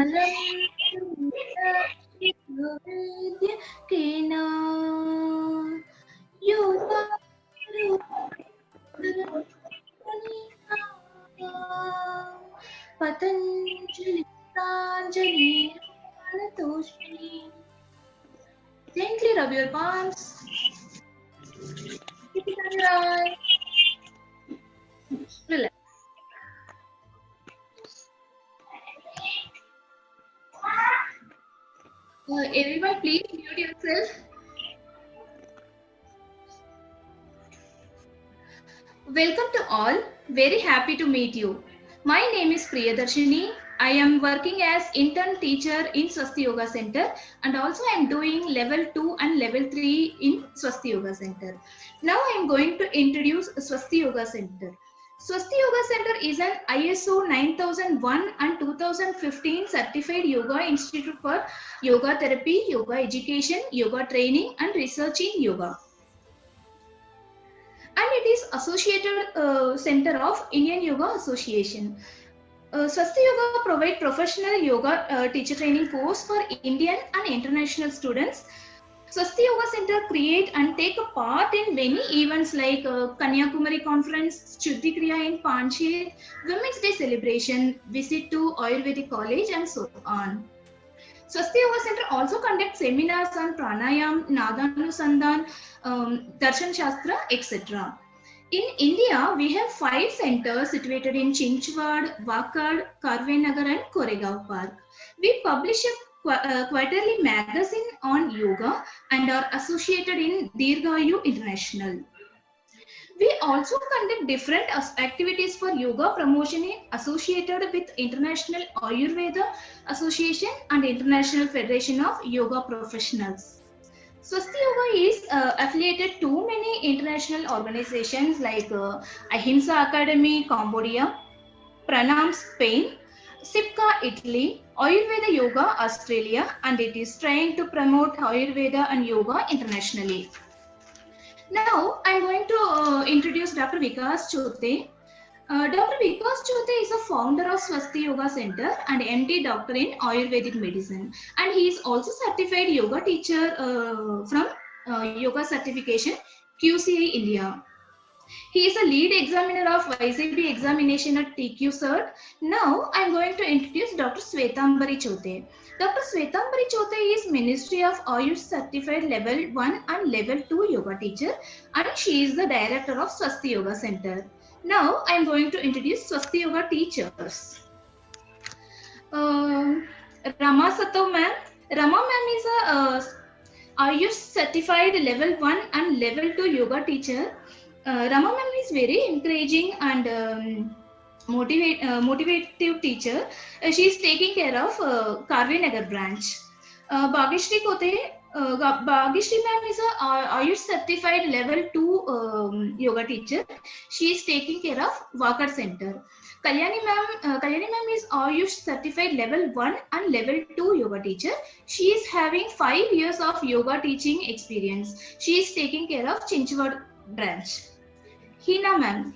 कमलं वैद्यकेन Patanjali प्राञ्जलिर्मानतोऽस्मि. Gently rub your palms. Keep it on your eye. Relax. Everyone, please mute yourself. Welcome to all. Very happy to meet you. My name is Priyadarshini. I am working as intern teacher in Swasti Yoga Center, and also I am doing level 2 and level 3 in Swasti Yoga Center. Now I am going to introduce Swasti Yoga Center. Swasti Yoga Center is an ISO 9001 and 2015 certified yoga institute for yoga therapy, yoga education, yoga training and research in yoga. And it is associated center of Indian Yoga Association. Swasti Yoga provide professional yoga teacher training course for Indian and international students. Swasti Yoga Center create and take a part in many events like Kanyakumari Conference, Shuddhi Kriya in Panchit, Women's Day celebration, visit to Ayurvedic College and so on. Swasti Yoga Center also conducts seminars on pranayam, nadanusandhan, darshan shastra, etc. In India, we have 5 centers situated in Chinchwad, Wakad, Karvenagar and Koregaon Park. We publish a quarterly magazine on yoga and are associated in Dirghayu International. We also conduct different activities for yoga promotion associated with International Ayurveda Association and International Federation of Yoga Professionals. Swasti Yoga is affiliated to many international organizations like Ahimsa Academy, Cambodia, Pranam, Spain, SIPCA, Italy, Ayurveda Yoga, Australia, and it is trying to promote Ayurveda and yoga internationally. Now, I am going to introduce Dr. Vikas Chote. Dr. Vikas Chote is a founder of Swasti Yoga Center and MD doctor in Ayurvedic medicine, and he is also certified yoga teacher from Yoga Certification QCI India. He is a lead examiner of YCB examination at TQ Cert. Now I am going to introduce Dr. Svetambari Chote. Dr. Svetambari Chote is Ministry of Ayush certified level 1 and level 2 yoga teacher, and she is the director of Swasti Yoga Center. Now I am going to introduce Swasti Yoga teachers. Rama Sato ma'am. Rama ma'am is a Ayush certified level 1 and level 2 yoga teacher. Rama ma'am is very encouraging and motivative teacher. She is taking care of Karvenagar branch. Bhagishri Kote. Bhagishri ma'am is a Ayush certified level 2 yoga teacher. She is taking care of Wakad Center. Kalyani ma'am is Ayush certified level 1 and level 2 yoga teacher. She is having 5 years of yoga teaching experience. She is taking care of Chinchwad branch. Hina ma'am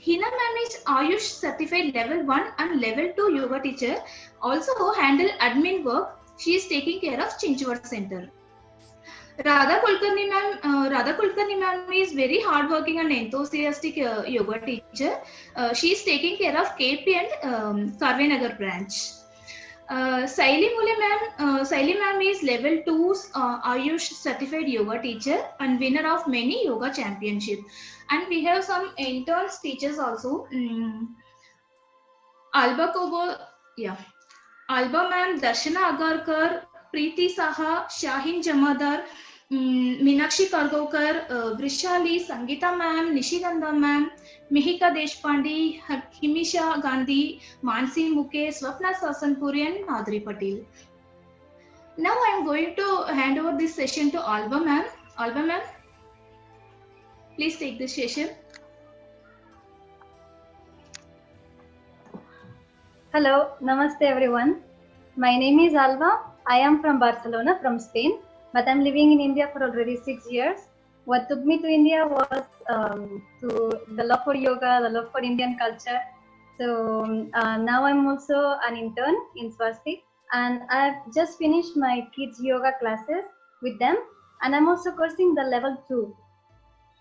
is Ayush certified level 1 and level 2 yoga teacher. Also handle admin work. She is taking care of Chinchwad Center. Radha Kulkarni ma'am is very hardworking and enthusiastic yoga teacher. She is taking care of KP and Karvenagar branch. Saili ma'am is level 2 Ayush certified yoga teacher and winner of many yoga championship. And we have some interns teachers also. Alba ma'am, Darshana Agarkar, Preeti Saha, Shahin Jamadar, Meenakshi Kargaokar, Vrishali, Sangeeta ma'am, Nishigandha ma'am, Mihika Deshpande, Himisha Gandhi, Mansi Mukesh, Swapna Sasanpuri and Madhuri Patel. Now I am going to hand over this session to Alba ma'am. Alba ma'am, please take this session. Hello, namaste everyone. My name is Alba. I am from Barcelona, from Spain, but I'm living in India for already 6 years. What took me to India was to the love for yoga, the love for Indian culture. So now I'm also an intern in Swasti. and I've just finished my kids yoga classes with them, and I'm also coursing the level 2.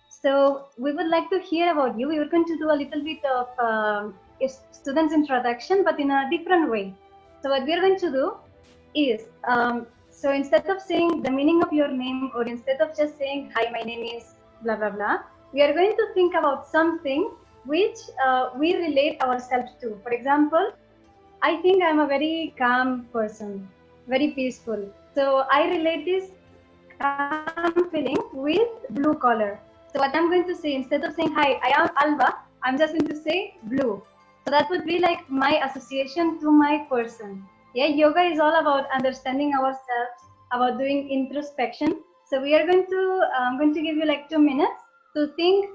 So we would like to hear about you. We were going to do a little bit of a student's introduction, but in a different way. So what we are going to do is, so instead of saying the meaning of your name, or instead of just saying, hi, my name is blah, blah, blah, we are going to think about something which we relate ourselves to. For example, I think I'm a very calm person, very peaceful. So I relate this calm feeling with blue color. So what I'm going to say, instead of saying, hi, I am Alba, I'm just going to say blue. So that would be like my association to my person. Yeah, yoga is all about understanding ourselves, about doing introspection. So we are going to, I'm going to give you like 2 minutes to think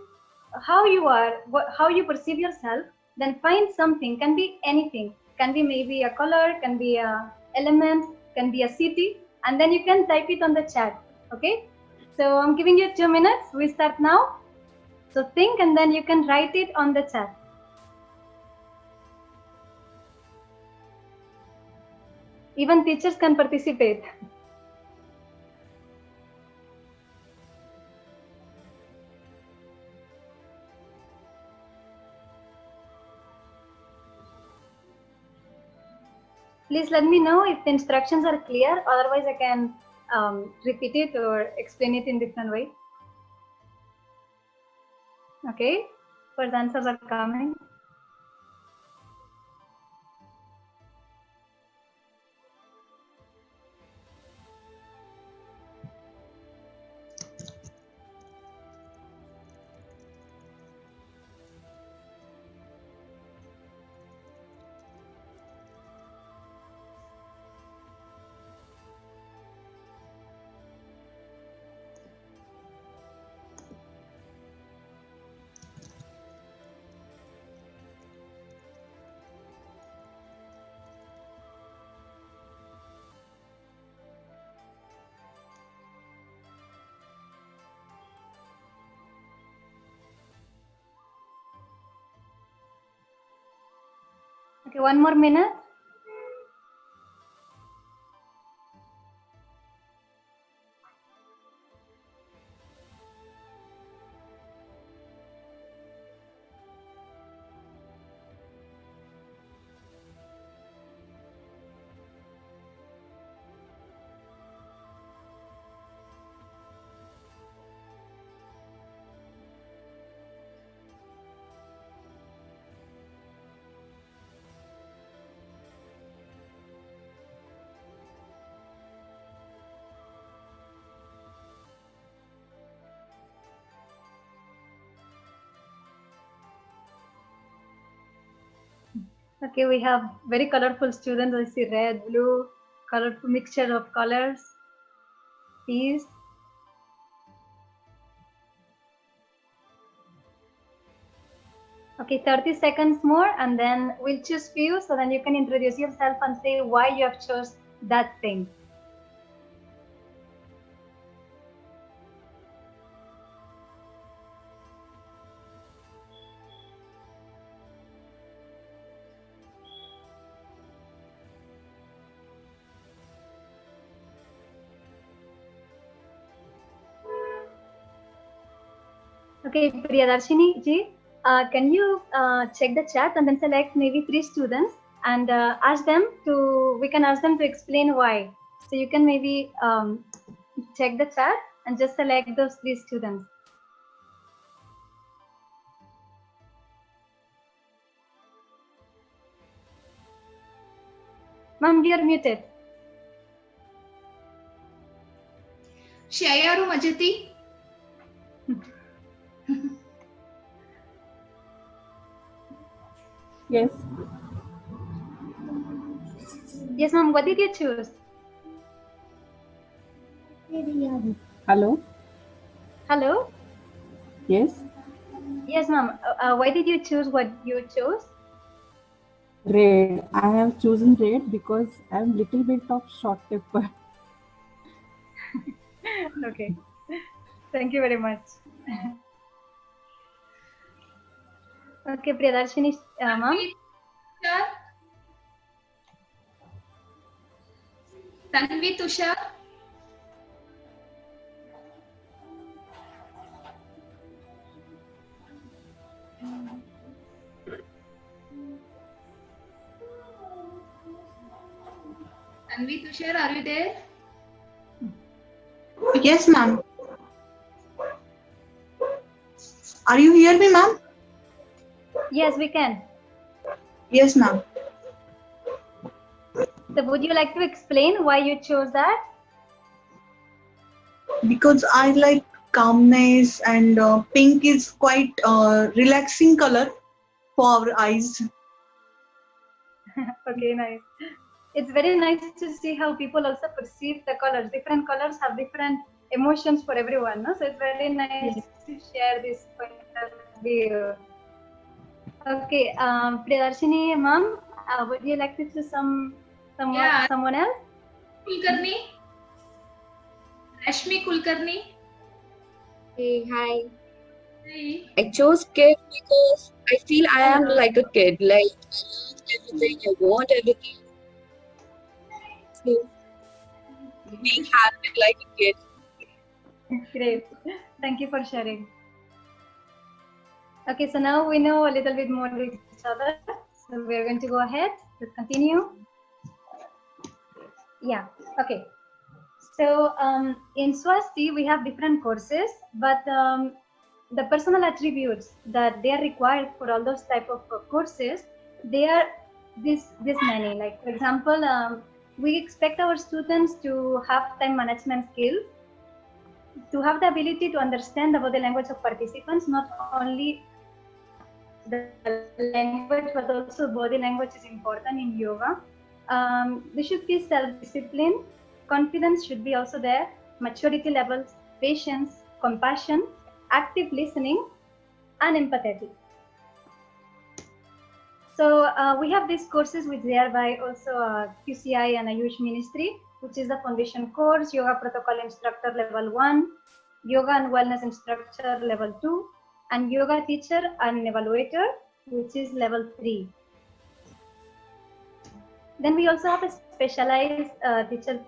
how you are, how you perceive yourself, then find something, can be anything, can be maybe a color, can be a element, can be a city, and then you can type it on the chat. Okay, so I'm giving you 2 minutes. We start now. So think, and then you can write it on the chat. Even teachers can participate. Please let me know if the instructions are clear. Otherwise, I can repeat it or explain it in different way. Okay, first answers are coming. Okay, 1 more minute. Okay, we have very colorful students. I see red, blue, colorful mixture of colors. Peace. Okay, 30 seconds more, and then we'll choose few, so then you can introduce yourself and say why you have chose that thing. Okay, Priyadarshini ji, can you check the chat and then select maybe 3 students and ask them to, we can ask them to explain why. So you can maybe check the chat and just select those 3 students. Ma'am, we are muted. Shayaru Majati. Yes. Yes, ma'am, what did you choose? Hello. Hello? Yes. Yes, ma'am. Why did you choose what you chose? Red. I have chosen red because I am little bit of short temper. Okay. Thank you very much. Okay, Priyadarshini, ma'am. Tanvi Tushar. Tanvi Tushar, are you there? Yes, ma'am. Are you hear me, ma'am? Yes, we can. Yes, ma'am. So would you like to explain why you chose that? Because I like calmness, and pink is quite relaxing color for our eyes. Okay, nice. It's very nice to see how people also perceive the colors. Different colors have different emotions for everyone, no? So it's very nice to share this point of view. Okay, Priyadarshini ma'am, would you like to choose Yeah. someone else? Kulkarni. Rashmi Kulkarni. Hey, hi. Hi. I chose kid because I feel I am like a kid. Like I love everything, I want everything. So being happy like a kid. Great. Thank you for sharing. Okay, so now we know a little bit more of each other. So we're going to go ahead. Let's continue. Yeah, okay. So in Swasti, we have different courses, but the personal attributes that they are required for all those type of courses, they are this many. Like for example, we expect our students to have time management skills, to have the ability to understand the body language of participants, not only the language but also body language is important in yoga. They should be self-disciplined, confidence should be also there, maturity levels, patience, compassion, active listening, and empathetic. So we have these courses which they are by also QCI and Ayush Ministry, which is the foundation course, Yoga Protocol Instructor Level 1, Yoga and Wellness Instructor Level 2, and Yoga Teacher and Evaluator, which is Level 3. Then we also have a specialized teacher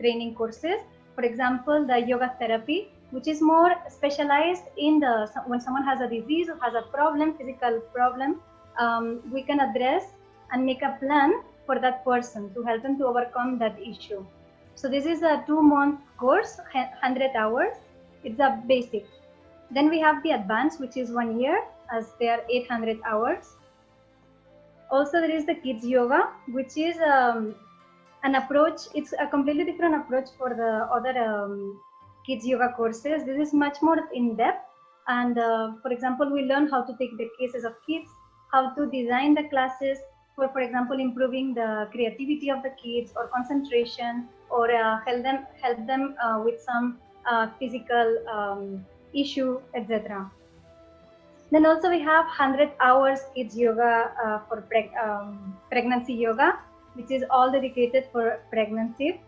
training courses. For example, the yoga therapy, which is more specialized in the when someone has a disease or has a problem, physical problem, we can address and make a plan for that person to help them to overcome that issue. So this is a 2-month course, 100 hours. It's a basic. Then we have the advanced, which is 1 year, as they are 800 hours. Also, there is the kids yoga, which is an approach. It's a completely different approach for the other kids yoga courses. This is much more in depth. And for example, we learn how to take the cases of kids, how to design the classes for example, improving the creativity of the kids or concentration, or help them with some physical issue, etc. Then also we have 100 hours kids yoga for pregnancy yoga, which is all dedicated for pregnancy.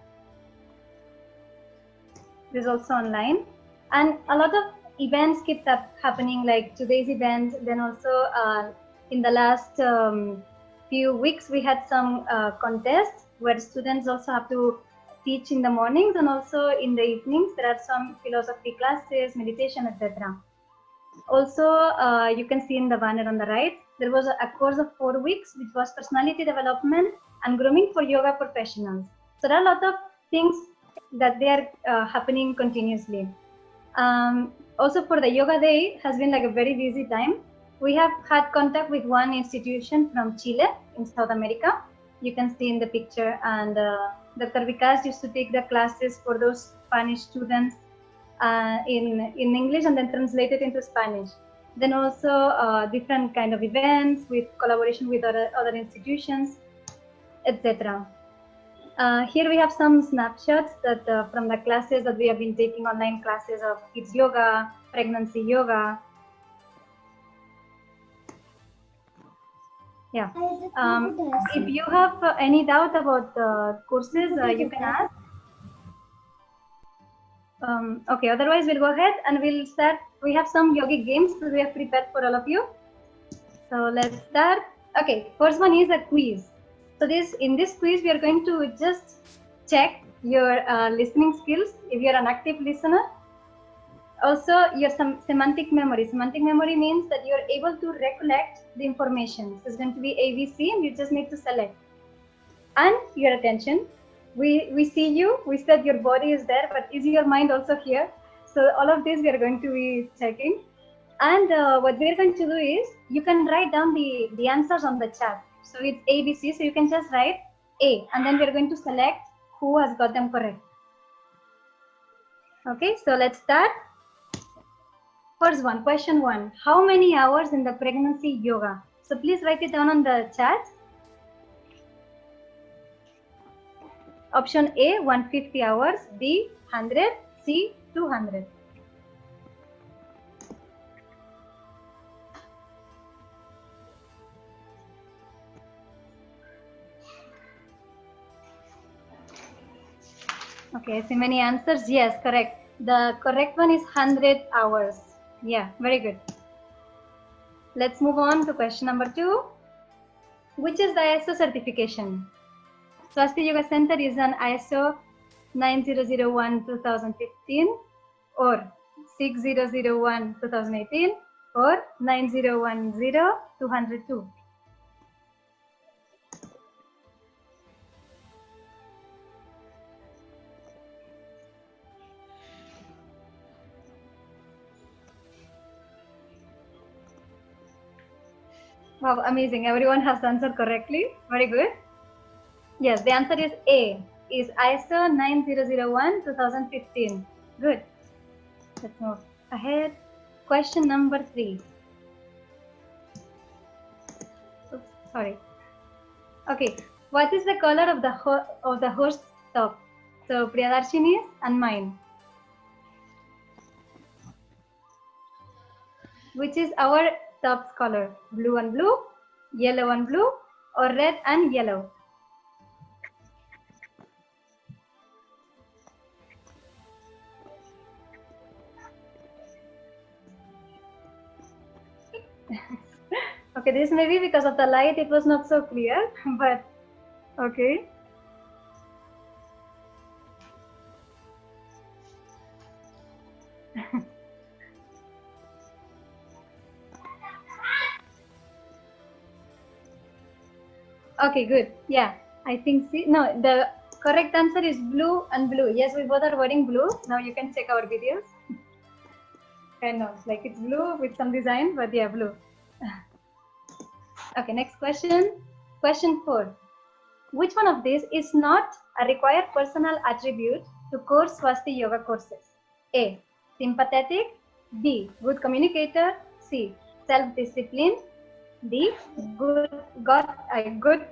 This is also online, and a lot of events keep happening, like today's event. Then also in the last few weeks we had some contests where students also have to teach in the mornings, and also in the evenings there are some philosophy classes, meditation, etc. Also, you can see in the banner on the right, there was a course of 4 weeks, which was personality development and grooming for yoga professionals. So there are a lot of things that they are happening continuously. Also for the yoga day has been like a very busy time. We have had contact with one institution from Chile in South America. You can see in the picture, and Dr. Vikas used to take the classes for those Spanish students in English and then translated into Spanish. Then also different kind of events with collaboration with other institutions, etc. Here we have some snapshots that from the classes that we have been taking, online classes of kids yoga, pregnancy yoga. Yeah. If you have any doubt about the courses, you can ask. Okay, otherwise we'll go ahead and we'll start. We have some yogic games that we have prepared for all of you. So let's start. Okay, first one is a quiz. So in this quiz, we are going to just check your listening skills if you're an active listener. Also, your semantic memory. Semantic memory means that you're able to recollect the information. So it's going to be ABC, and you just need to select. And your attention. We see you. We said your body is there, but is your mind also here? So all of this we are going to be checking. And what we're going to do is you can write down the answers on the chat. So it's ABC. So you can just write A, and then we're going to select who has got them correct. Okay, so let's start. First one, question 1. How many hours in the pregnancy yoga? So please write it down on the chat. Option A, 150 hours. B, 100. C, 200. Okay, I see many answers. Yes, correct. The correct one is 100 hours. Yeah, very good. Let's move on to question number 2. Which is the ISO certification? Swasti Yoga Center is an ISO 9001-2015 or 6001-2018 or 9010-202. Wow, amazing. Everyone has answered correctly. Very good. Yes, the answer is A, is ISO 9001-2015. Good. Let's move ahead. Question number 3. Oops, sorry. Okay, what is the color of the horse top? So Priyadarshini's and mine. Which is our top's color? Blue and blue, yellow and blue, or red and yellow? Okay, this may be because of the light, it was not so clear, but okay. Okay, good. Yeah, I think no, the correct answer is blue and blue. Yes, we both are wearing blue. Now you can check our videos. Kind of like it's blue with some design, but yeah, blue. Okay, next question. Question 4. Which one of these is not a required personal attribute to core Swasti yoga courses? A, sympathetic. B, good communicator. C, self-discipline. D, good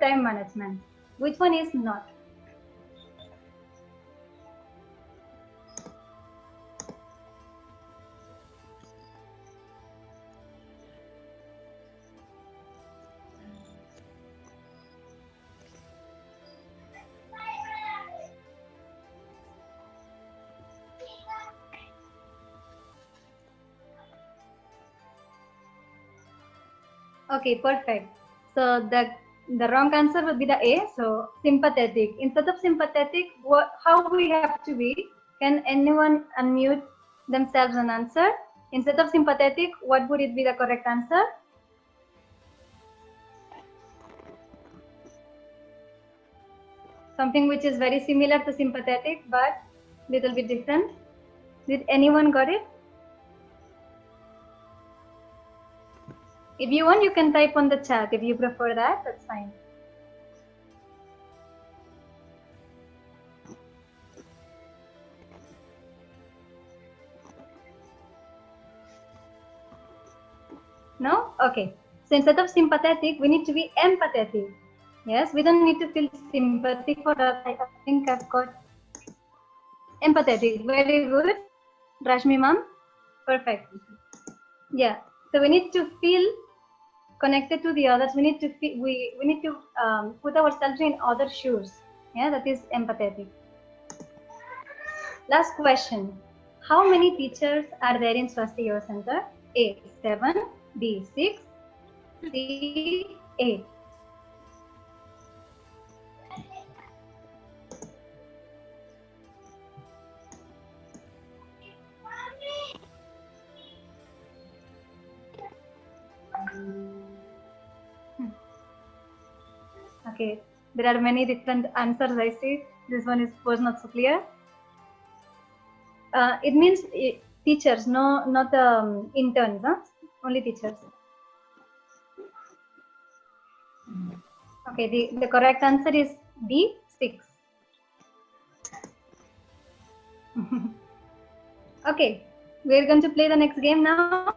time management. Which one is not? Okay, perfect. So the wrong answer would be the A. So sympathetic. Instead of sympathetic, how we have to be? Can anyone unmute themselves and answer? Instead of sympathetic, what would it be the correct answer? Something which is very similar to sympathetic, but little bit different. Did anyone got it? If you want, you can type on the chat. If you prefer that, that's fine. No? Okay. So instead of sympathetic, we need to be empathetic. Yes, we don't need to feel sympathy for us. I think I've got empathetic. Very good. Rashmi ma'am. Perfect. Yeah. So we need to feel connected to the others. We need to feel, we need to put ourselves in other shoes. Yeah, that is empathetic. Last question. How many teachers are there in Swasti Yoga Center? A, 7, B, 6, C, 8. Okay, there are many different answers I see. This one was not so clear. It means teachers, no, not interns, huh? Only teachers. Okay, the correct answer is B, 6. Okay, we're going to play the next game now.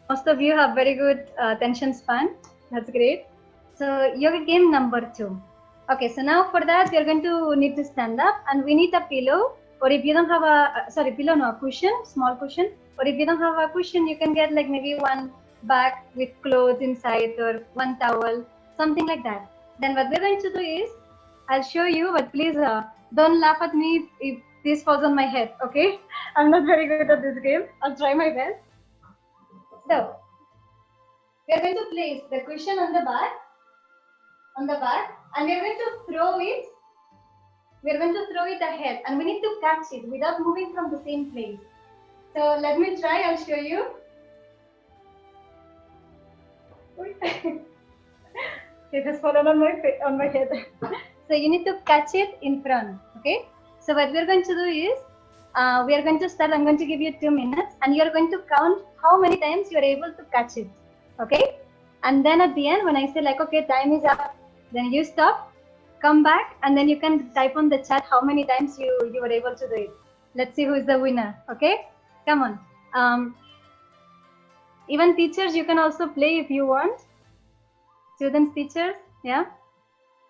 Most of you have very good attention span. That's great. So yoga game number 2. Okay, so now for that we're going to need to stand up, and we need a pillow, or if you don't have a pillow, no, a cushion, small cushion, or if you don't have a cushion, you can get like maybe one bag with clothes inside or one towel, something like that. Then what we're going to do is, I'll show you, but please don't laugh at me if this falls on my head, okay? I'm not very good at this game. I'll try my best. So, we are going to place the cushion on the back, and we are going to throw it. We are going to throw it ahead, and we need to catch it without moving from the same place. So let me try. I'll show you. It has fallen on my head. So you need to catch it in front. Okay. So what we are going to do is, we are going to start. I'm going to give you 2 minutes, and you are going to count how many times you are able to catch it. Okay. And then at the end, when I say like, okay, time is up, then you stop, come back, and then you can type on the chat how many times you were able to do it. Let's see who is the winner. Okay. Come on. Even teachers, you can also play if you want. Students, teachers, yeah.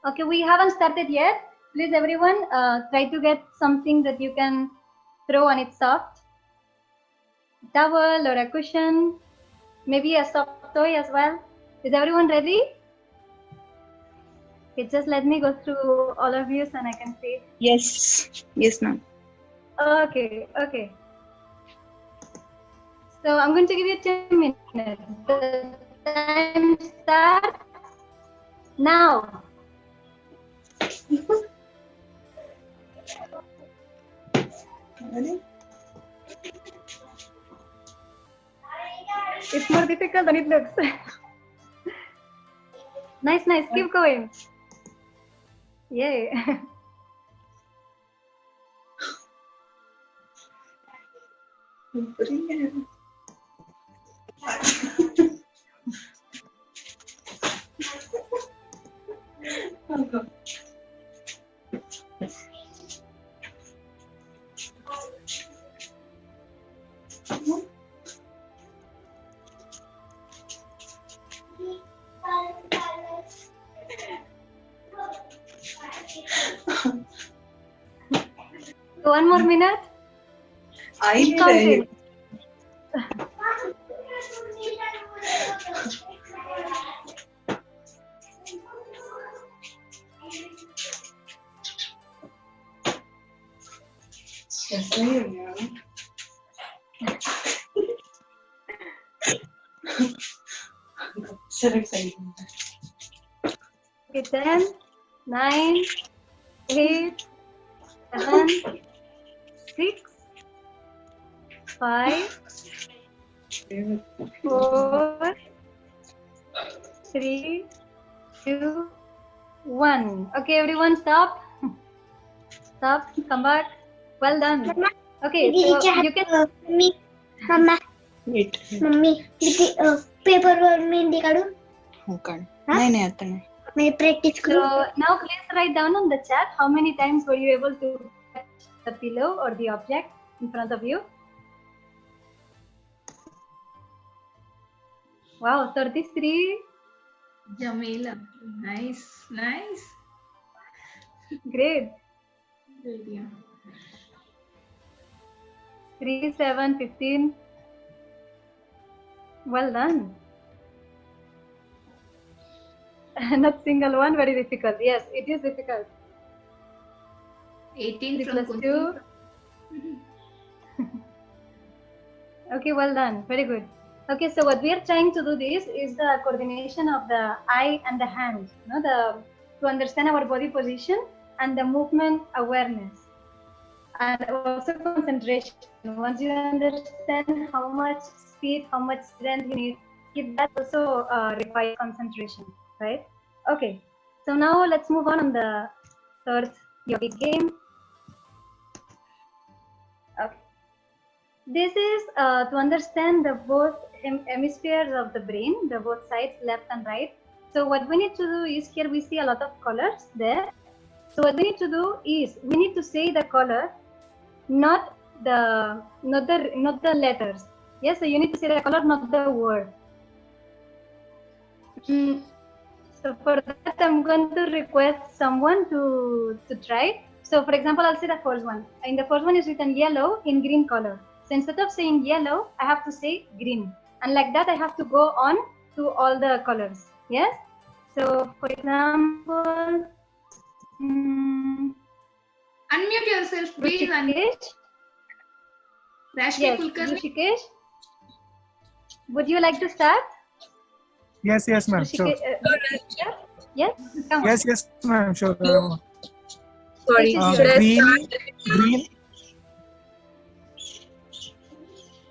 Okay, we haven't started yet. Please, everyone, try to get something that you can throw and it's soft. Towel or a cushion, maybe a soft toy as well. Is everyone ready? Okay, just let me go through all of you so I can see. Yes, ma'am. Okay. So I'm going to give you 2 minutes. The time starts now. It's more difficult than it looks. Nice. Keep going. Yay. So 1 more minute. I Counting. Okay, 10, 9, 8, 7, 6, 5, 4, 3, 2, 1. Okay, everyone, stop. Stop. Come back. Well done. Okay, so you can. Mummy paper mehndi काढू नाही आता नाही. मी practice So now please write down on the chat how many times were you able to touch the pillow or the object in front of you. Wow, 33. Jamila, nice. Great. Good, yeah. 3, 7, 15. Well done. Not single one, very difficult. Yes, it is difficult. 18 3 from plus Kunti. 2. Okay, well done. Very good. Okay, so what we are trying to do this is the coordination of the eye and the hand, to understand our body position and the movement awareness. And also concentration. Once you understand how much speed, how much strength you need, that also requires concentration. right? Okay, so now let's move on the third yogic game. Okay. This is to understand the both hemispheres of the brain, the both sides, left and right. So what we need to do is, here we see a lot of colors there. So what we need to do is, we need to say the color, not the letters. Yes, so you need to say the color, not the word. So for that, I'm going to request someone to try. So for example, I'll say the first one. In the first one is written yellow in green color. So instead of saying yellow, I have to say green. And like that, I have to go on to all the colors. Yes? So for example, Unmute yourself, please. Rishikesh. Rashmi Yes, Kulkarni. Rishikesh. Would you like to start? Yes, ma'am. Sure. Yes, come on. Yes, ma'am. Sure. Sorry, This is should I Green. start? Green.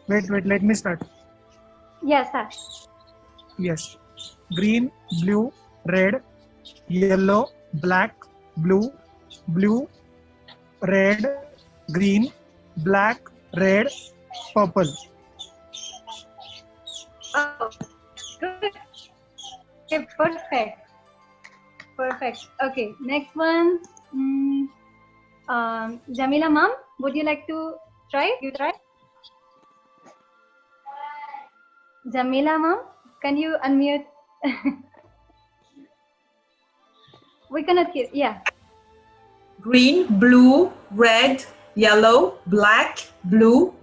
Wait. Let me start. Yes, sir. Yes. Green, blue, red, yellow, black, blue, red, green, black, red, purple. Oh, good. Okay, perfect. Okay, next one. Jamila ma'am, would you like to try? You try. Jamila ma'am, can you unmute? We cannot hear. Yeah. Green, blue, red, yellow, black, blue,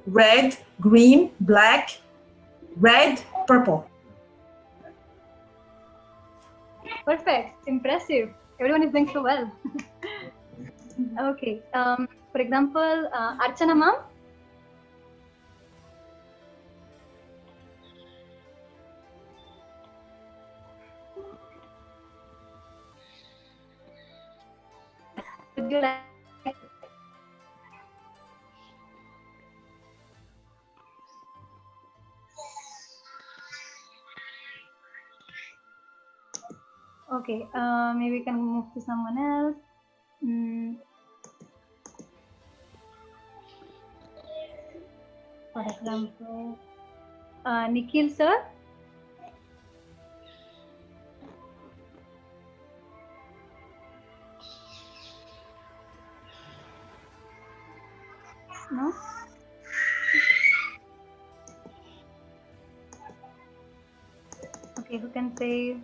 red, green, black, red, purple. Perfect. Impressive. Everyone is doing so well. Okay. For example, Archana ma'am. Would you like? Okay, maybe we can move to someone else. For example, Nikhil sir. No? Okay, who can say?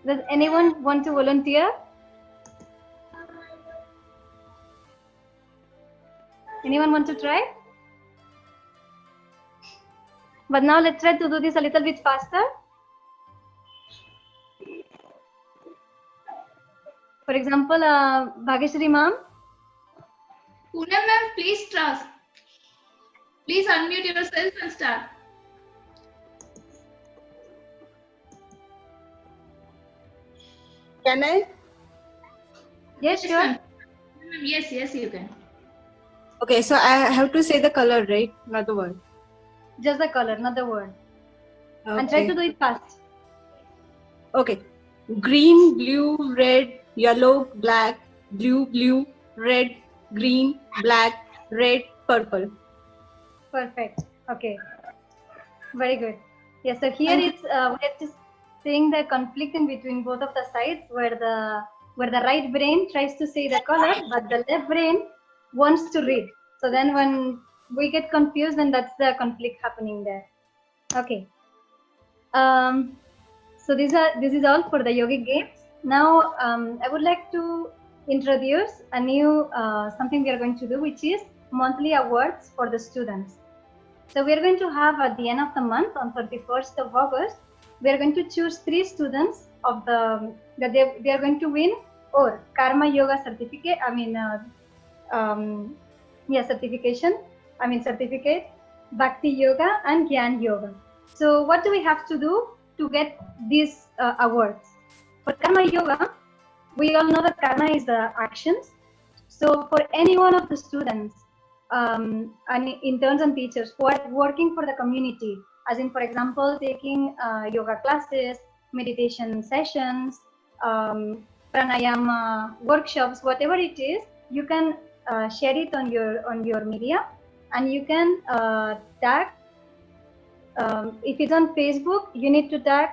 Does anyone want to volunteer? Anyone want to try? But now let's try to do this a little bit faster. For example, Bhageshri ma'am. Poonam ma'am, please trust. Please unmute yourself and start. Can I? Yes, Yes, sure. ma'am. Yes, you can. Okay, so I have to say the color, right? Not the word. Just the color, not the word. And try to do it fast. Okay. Green, blue, red, yellow, black, blue, red, green, black, red, purple. Perfect. Okay. Very good. Yeah, so here it's we're just seeing the conflict in between both of the sides where the right brain tries to say the color, but the left brain wants to read. So then when we get confused, then that's the conflict happening there. Okay. So this is all for the yogic games. Now I would like to introduce a new something we are going to do, which is monthly awards for the students. So we are going to have at the end of the month, on 31st of August, we are going to choose 3 students of that they are going to win or Karma Yoga certificate. Certificate, Bhakti Yoga and Gyan Yoga. So what do we have to do to get these awards? For Karma Yoga, we all know that karma is the actions. So for any one of the students, and interns and teachers who are working for the community, as in, for example, taking yoga classes, meditation sessions, pranayama workshops, whatever it is, you can share it on your media, and you can tag. If it's on Facebook, you need to tag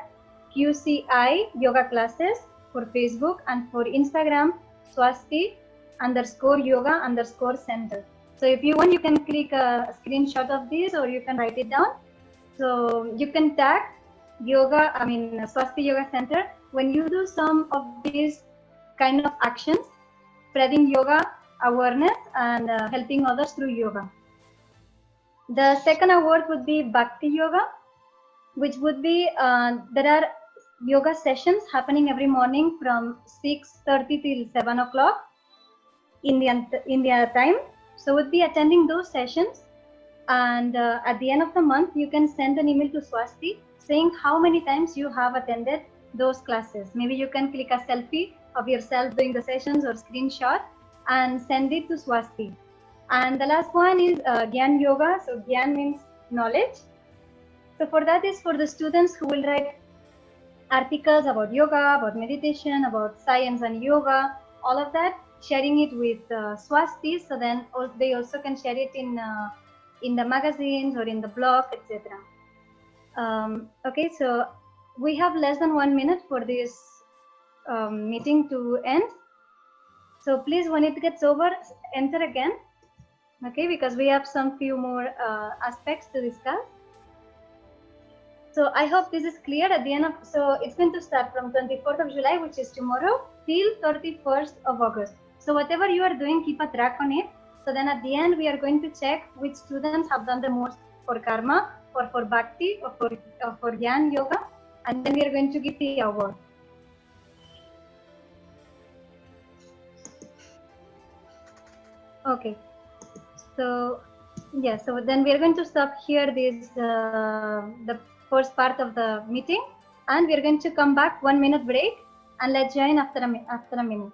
QCI yoga classes for Facebook, and for Instagram, Swasti_yoga_center. So if you want, you can click a screenshot of this, or you can write it down. So you can tag Swasti Yoga Center when you do some of these kind of actions, spreading yoga awareness and helping others through yoga. The second award would be Bhakti Yoga, which would be there are yoga sessions happening every morning from 6:30 till 7 o'clock India time. So we'll be attending those sessions, and at the end of the month, you can send an email to Swasti saying how many times you have attended those classes. Maybe you can click a selfie of yourself doing the sessions or screenshot and send it to Swasti. And the last one is Gyan Yoga. So Gyan means knowledge. So for that is for the students who will write articles about yoga, about meditation, about science and yoga, all of that, sharing it with Swasti. So then they also can share it in the magazines or in the blog, etc. Okay, so we have less than 1 minute for this meeting to end. So please, when it gets over, enter again. Okay, because we have some few more aspects to discuss. So I hope this is clear at the end of, so it's going to start from 24th of July, which is tomorrow, till 31st of August. So whatever you are doing, keep a track on it. So then at the end, we are going to check which students have done the most for karma, or for bhakti, or for Gyan Yoga, and then we are going to give the award. Okay. So yeah, so then we are going to stop here this the first part of the meeting, and we are going to come back 1 minute break, and let's join after a minute.